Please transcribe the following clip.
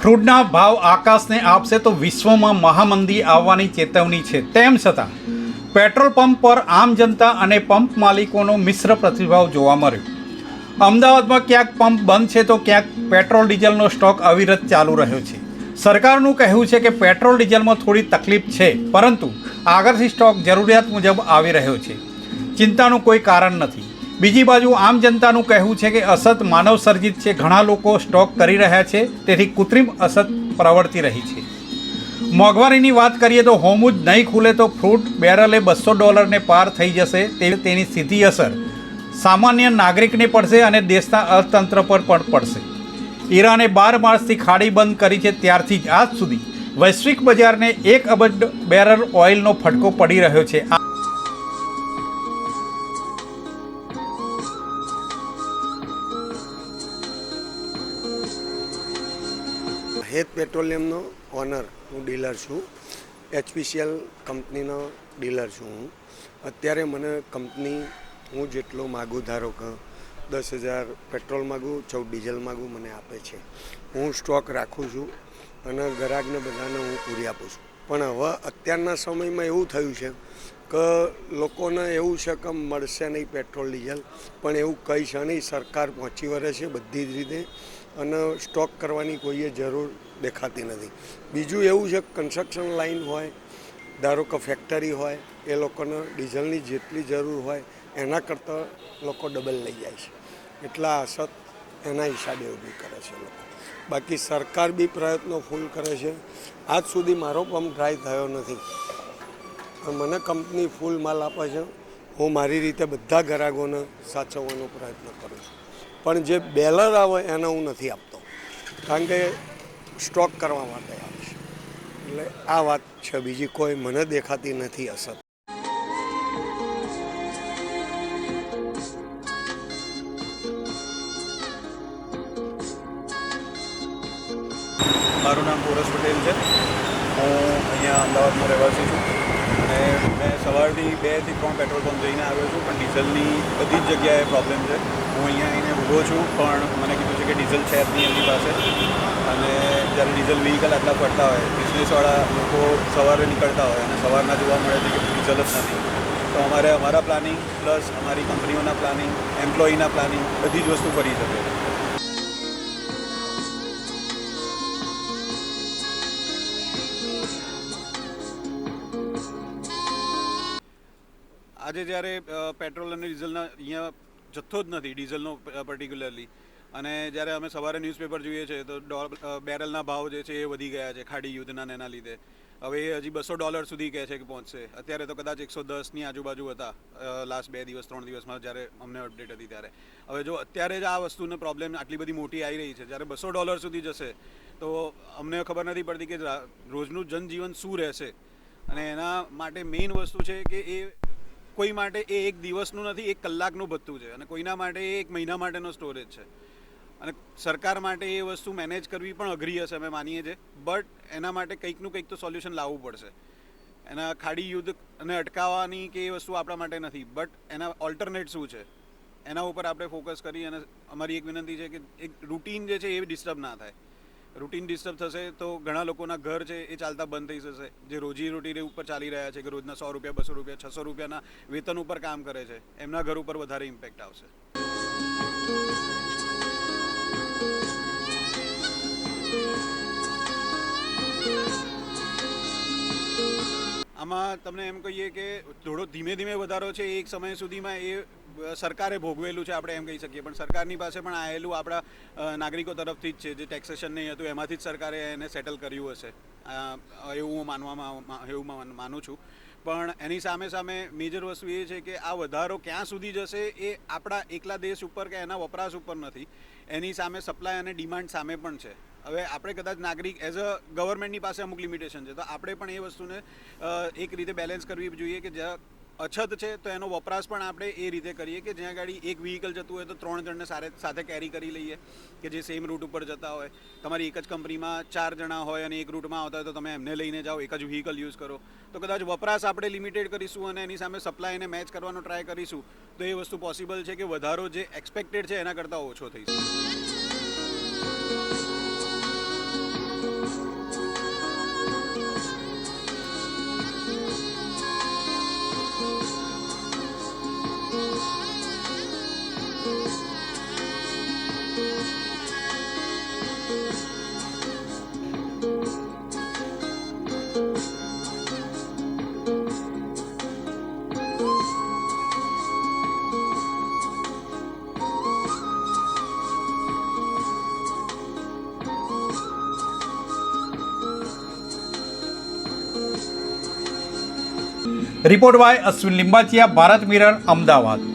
ક્રૂડના ભાવ આકાશને આપશે તો વિશ્વમાં મહામંદી આવવાની ચેતવણી છે. તેમ છતાં પેટ્રોલ પંપ પર આમ જનતા અને પંપ માલિકોનો મિશ્ર પ્રતિભાવ જોવા મળ્યો. અમદાવાદમાં ક્યાંક પંપ બંધ છે તો ક્યાંક પેટ્રોલ ડીઝલનો સ્ટોક અવિરત ચાલુ રહ્યો છે. સરકારનું કહેવું છે કે પેટ્રોલ ડીઝલમાં થોડી તકલીફ છે, પરંતુ આગળથી સ્ટોક જરૂરિયાત મુજબ આવી રહ્યો છે. ચિંતાનું કોઈ કારણ નથી. બીજી બાજુ આમ જનતાનું કહેવું છે કે અસત માનવ સર્જિત છે. ઘણા લોકો સ્ટોક કરી રહ્યા છે, તેથી કૃત્રિમ અસત પ્રવર્તી રહી છે. મોંઘવારીની વાત કરીએ તો હોમુજ નહીં ખુલે તો ફ્રૂટ બેરલે $200 પાર થઈ જશે. તેની સીધી અસર સામાન્ય નાગરિકને પડશે અને દેશના અર્થતંત્ર પર પણ પડશે. ઈરાને 12 માર્ચથી ખાડી બંધ કરી છે, ત્યારથી જ આજ સુધી વૈશ્વિક બજારને 1 અબજ બેરલ ઓઇલનો ફટકો પડી રહ્યો છે. હેત પેટ્રોલિયમનો ઓનર હું ડીલર છું. HPCL કંપનીનો ડીલર છું હું. અત્યારે મને કંપની હું જેટલો માગું, ધારો કે 10,000 પેટ્રોલ માગું, 14 ડીઝલ માગું, મને આપે છે. હું સ્ટોક રાખું છું અને ગ્રાહકને બધાને હું પૂરી આપું છું. પણ હવે અત્યારના સમયમાં એવું થયું છે કે લોકોને એવું છે કે મળશે નહીં પેટ્રોલ ડીઝલ, પણ એવું કંઈ છે નહીં. સરકાર પહોંચી વળે છે બધી જ રીતે અને સ્ટોક કરવાની કોઈએ જરૂર દેખાતી નથી. બીજું એવું છે કન્સ્ટ્રક્શન લાઇન હોય, ધારો કે ફેક્ટરી હોય, એ લોકોને ડીઝલની જેટલી જરૂર હોય એના કરતાં લોકો ડબલ લઈ જાય છે. એટલા અસત એના હિસાબે ઊભી કરે છે લોકો. બાકી સરકાર બી પ્રયત્નો ફૂલ કરે છે. આજ સુધી મારો પંપ ડ્રાય થયો નથી. મને કંપની ફૂલ માલ આપે છે. હું મારી રીતે બધા ગ્રાહકોને સાચવવાનો પ્રયત્ન કરું છું. પણ જે બેલર આવે એને હું નથી આપતો, કારણ કે સ્ટોક કરવા માટે આવે છે. એટલે આ વાત છે, બીજી કોઈ મને દેખાતી નથી અસર. મારું નામ પોરસ પટેલ છે. હું અહીંયા અમદાવાદમાં રહેવાસી છું અને મેં સવારથી 2 થી 3 પેટ્રોલ પંપ જઈને આવ્યો છું, પણ ડીઝલની બધી જ જગ્યાએ પ્રોબ્લેમ છે. હું અહીંયા આવીને ઊભો છું, પણ મને કીધું છે કે ડીઝલ છે જ નહીં એમની પાસે. અને જ્યારે ડીઝલ વ્હીકલ આટલા ફરતા હોય, બિઝનેસવાળા લોકો સવારે નીકળતા હોય અને સવારના જોવા મળે છે કે ડીઝલ જ નથી. તો અમારે અમારા પ્લાનિંગ પ્લસ અમારી કંપનીઓના પ્લાનિંગ, એમ્પ્લોયીના પ્લાનિંગ બધી જ વસ્તુ ફરી શકે છે. આજે જ્યારે પેટ્રોલ અને ડીઝલના અહીંયા જથ્થો જ નથી, ડીઝલનો પર્ટિક્યુલરલી, અને જ્યારે અમે સવારે ન્યૂઝપેપર જોઈએ છીએ તો બેરલના ભાવ જે છે એ વધી ગયા છે ખાડી યુદ્ધના એના લીધે. હવે એ હજી $200 સુધી કહે છે કે પહોંચશે. અત્યારે તો કદાચ 110ની આજુબાજુ હતા લાસ્ટ 2 દિવસ 3 દિવસમાં જ્યારે અમને અપડેટ હતી ત્યારે. હવે જો અત્યારે જ આ વસ્તુનો પ્રોબ્લેમ આટલી બધી મોટી આવી રહી છે, જ્યારે $200 સુધી જશે તો અમને ખબર નથી પડતી કે રોજનું જનજીવન શું રહેશે. અને એના માટે મેઇન વસ્તુ છે કે એ કોઈ માટે એ 1 દિવસનું નથી, 1 કલાકનું ભથ્થું છે, અને કોઈના માટે એ 1 મહિના માટેનો સ્ટોરેજ છે. અને સરકાર માટે એ વસ્તુ મેનેજ કરવી પણ અઘરી હશે, અમે માનીએ છીએ. બટ એના માટે કંઈકનું કંઈક તો સોલ્યુશન લાવવું પડશે. એના ખાડી યુદ્ધ અને અટકાવવાની કે એ વસ્તુ આપણા માટે નથી, બટ એના ઓલ્ટરનેટ શું છે એના ઉપર આપણે ફોકસ કરી. અને અમારી એક વિનંતી છે કે એક રૂટીન જે છે એ ડિસ્ટર્બ ના થાય. રૂટીન ડિસ્ટર્બ થશે તો ઘણા લોકોના ઘર છે એ ચાલતા બંધ થઈ જશે, જે રોજી રોટી ઉપર ચાલી રહ્યા છે, કે રોજના ₹100, ₹200, ₹600 વેતન ઉપર કામ કરે છે, એમના ઘર ઉપર વધારે ઇમ્પેક્ટ આવશે. આમાં તમને એમ કહીએ કે થોડો ધીમે ધીમે વધારો છે, એક સમય સુધીમાં એ સરકારે ભોગવેલું છે આપણે એમ કહી શકીએ. પણ સરકારની પાસે પણ આવેલું આપણા નાગરિકો તરફથી જ છે, જે ટેક્સેશન નહીં હતું એમાંથી જ સરકારે એને સેટલ કર્યું હશે, એવું હું માનું છું. પણ એની સામે મેજર વસ્તુ એ છે કે આ વધારો ક્યાં સુધી જશે એ આપણા એકલા દેશ ઉપર કે એના વપરાશ ઉપર નથી, એની સામે સપ્લાય અને ડિમાન્ડ સામે પણ છે. હવે આપણે કદાચ નાગરિક એઝ અ ગવર્મેન્ટની પાસે અમુક લિમિટેશન છે, તો આપણે પણ એ વસ્તુને એક રીતે બેલેન્સ કરવી જોઈએ કે જ્યાં અછત છે તો એનો વપરાશ પણ આપણે એ રીતે કરીએ કે જ્યાં ગાડી એક વ્હીકલ જતું હોય તો 3 જણને સાથે કેરી કરી લઈએ, કે જે સેમ રૂટ ઉપર જતા હોય. તમારી એક જ કંપનીમાં 4 જણા હોય અને એક રૂટમાં આવતા હોય તો તમે એમને લઈને જાઓ, એક જ વ્હીકલ યુઝ કરો. તો કદાચ વપરાશ આપણે લિમિટેડ કરીશું અને એની સામે સપ્લાયને મેચ કરવાનો ટ્રાય કરીશું તો એ વસ્તુ પોસિબલ છે કે વધારો જે એક્સપેક્ટેડ છે એના કરતાં ઓછો થઈ શકે. Report by Ashwin Limbachiya, Bharat Mirror, Ahmedabad.